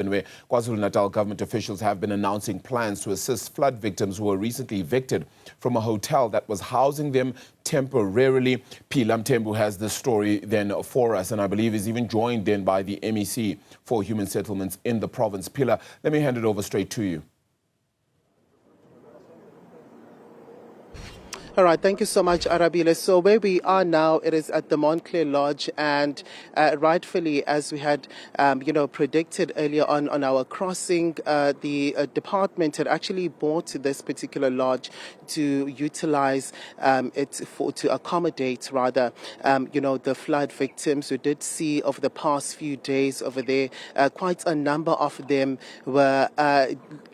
where KwaZulu-Natal government officials have been announcing plans to assist flood victims who were recently evicted from a hotel that was housing them temporarily. Phila Mthembu has the story then for us, and I believe is even joined then by the MEC for Human Settlements in the province. Phila, let me hand it over straight to you. All right, thank you so much, Arabile. So where we are now, it is at the Montclair Lodge, and rightfully, as we had, predicted earlier on our crossing, the department had actually bought this particular lodge to utilize to accommodate, rather, the flood victims. We did see over the past few days over there, quite a number of them were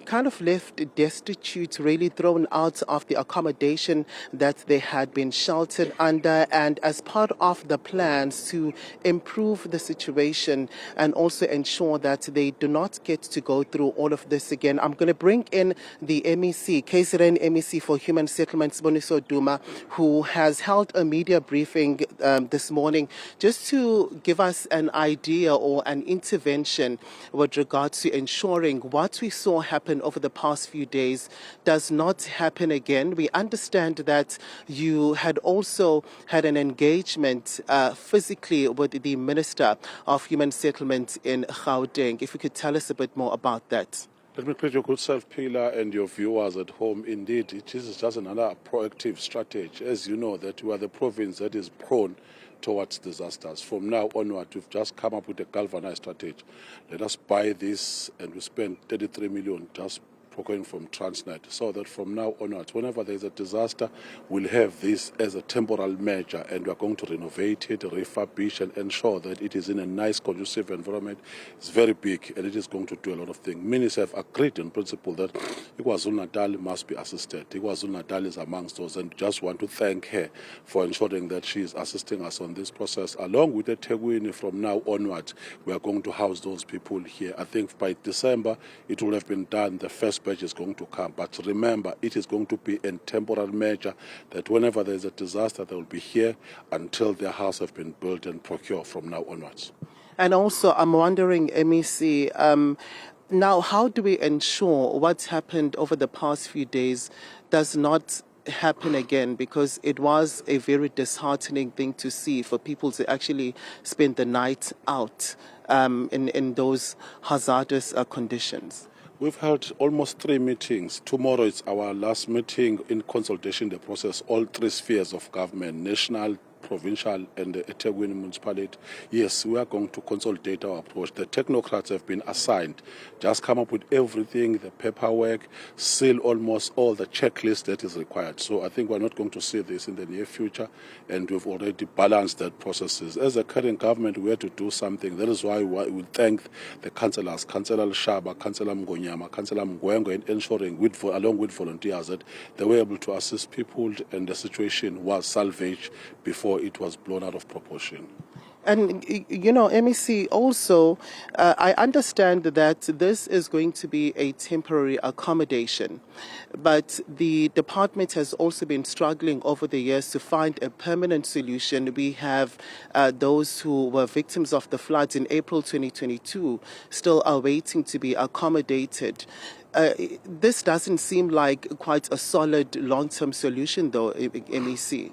kind of left destitute, really thrown out of the accommodation that they had been sheltered under, and as part of the plans to improve the situation and also ensure that they do not get to go through all of this again, I'm going to bring in the MEC, KZN MEC for Human Settlements, Siboniso Duma, who has held a media briefing this morning just to give us an idea or an intervention with regards to ensuring what we saw happen over the past few days does not happen again. We understand that you had also had an engagement physically with the Minister of Human Settlements in Gauteng. If you could tell us a bit more about that. Let me greet your good self, Phila, and your viewers at home. Indeed, it is just another proactive strategy. As you know, that we are the province that is prone towards disasters. From now onward, we've just come up with a galvanized strategy. Let us buy this, and we spend 33 million just procuring from Transnet, so that from now onwards, whenever there is a disaster, we'll have this as a temporal measure, and we are going to renovate it, refurbish, and ensure that it is in a nice, conducive environment. It's very big, and it is going to do a lot of things. Ministers have agreed in principle that KwaZulu-Natal must be assisted. KwaZulu-Natal is amongst those, and just want to thank her for ensuring that she is assisting us on this process. Along with the Tegwini, from now onwards, we are going to house those people here. I think by December, it will have been done. The first batch is going to come, but remember, it is going to be a temporary measure that whenever there is a disaster, they will be here until their house have been built and procured from now onwards. And also, I'm wondering, MEC, now how do we ensure what's happened over the past few days does not happen again, because it was a very disheartening thing to see for people to actually spend the night out in those hazardous conditions? We've held almost 3 meetings. Tomorrow is our last meeting in consultation the process, all 3 spheres of government, national, provincial, and the eThekwini municipality. Yes, we are going to consolidate our approach. The technocrats have been assigned, just come up with everything, the paperwork, seal almost all the checklist that is required. So I think we're not going to see this in the near future, and we've already balanced that processes. As a current government, we had to do something. That is why we thank the councillors, Councillor Shaba, Councillor Mgonyama, Councillor Mgwengo, in ensuring, along with volunteers, that they were able to assist people, and the situation was salvaged before it was blown out of proportion. And, MEC, also, I understand that this is going to be a temporary accommodation, but the department has also been struggling over the years to find a permanent solution. We have those who were victims of the floods in April 2022 still are waiting to be accommodated. This doesn't seem like quite a solid long-term solution, though, MEC.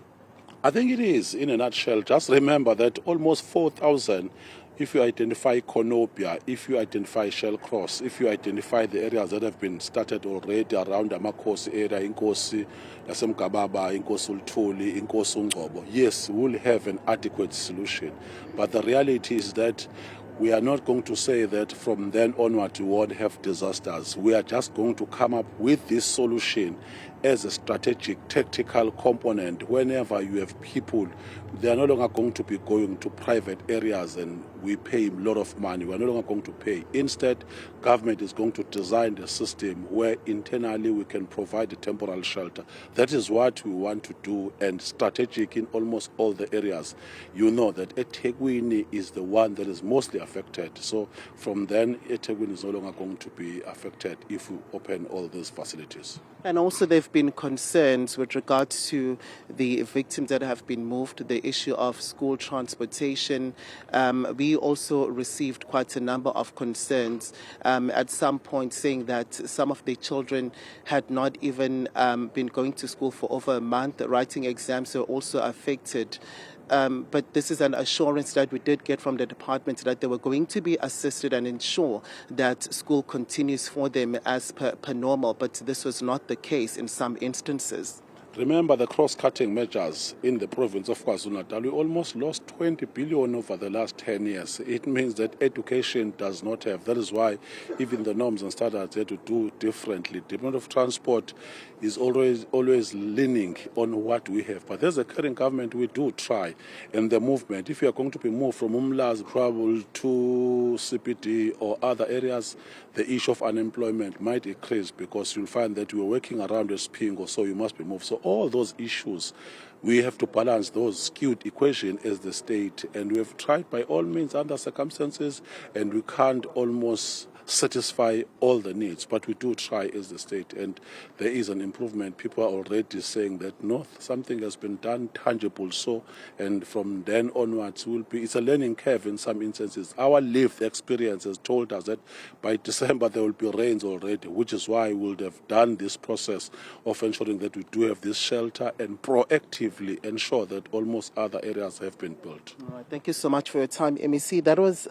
I think it is, in a nutshell. Just remember that almost 4,000, if you identify Konopia, if you identify Shellcross, if you identify the areas that have been started already around the Amakosi area, Inkosi, Nasemgababa, Inkosi Ultuli, Inkosi Ungcobo, yes, we'll have an adequate solution. But the reality is that we are not going to say that from then onward we won't have disasters. We are just going to come up with this solution as a strategic, tactical component. Whenever you have people, they are no longer going to be going to private areas and we pay a lot of money. We are no longer going to pay. Instead, government is going to design the system where internally we can provide a temporal shelter. That is what we want to do, and strategic in almost all the areas. You know that eThekwini is the one that is mostly affected. So from then, eThekwini is no longer going to be affected if we open all these facilities. And also they've been concerns with regards to the victims that have been moved, the issue of school transportation. We also received quite a number of concerns at some point, saying that some of the children had not even been going to school for over a month. Writing exams were also affected. But this is an assurance that we did get from the department that they were going to be assisted and ensure that school continues for them as per normal. But this was not the case in some instances. Remember the cross-cutting measures in the province of KwaZulu-Natal. We almost lost 20 billion over the last 10 years. It means that education does not have. That is why even the norms and standards had to do differently. Department of Transport is always leaning on what we have. But as a current government, we do try. And the movement, if you are going to be moved from Umla's travel to CPD or other areas, the issue of unemployment might increase because you'll find that you're working around a Spingo, so you must be moved. So all those issues, we have to balance those skewed equation as the state, and we have tried by all means under circumstances, and we can't almost satisfy all the needs, but we do try as the state, and there is an improvement. People are already saying that no, something has been done tangible. So, and from then onwards, it's a learning curve in some instances. Our lived experience has told us that by December there will be rains already, which is why we would have done this process of ensuring that we do have this shelter and proactively ensure that almost other areas have been built. All right, thank you so much for your time, MEC. That was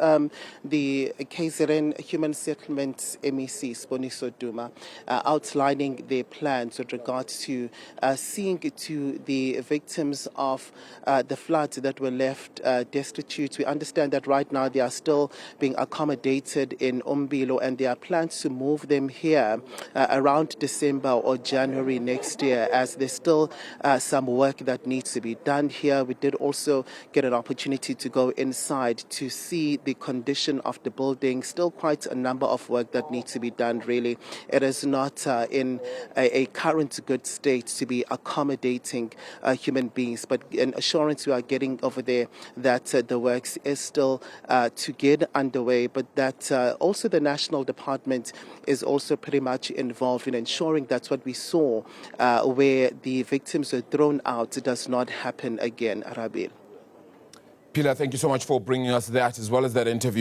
the KZN Human Settlements MEC, Siboniso Duma, outlining their plans with regards to seeing to the victims of the floods that were left destitute. We understand that right now they are still being accommodated in Umbilo, and there are plans to move them here around December or January next year, as there's still some work that needs to be done here. We did also get an opportunity to go inside to see the condition of the building. Still quite a number of work that needs to be done, really. It is not in a current good state to be accommodating human beings, but an assurance we are getting over there that the works is still to get underway, but that also the national department is also pretty much involved in ensuring that what we saw where the victims were thrown out does not happen again. Arabil. Pilar, thank you so much for bringing us that, as well as that interview.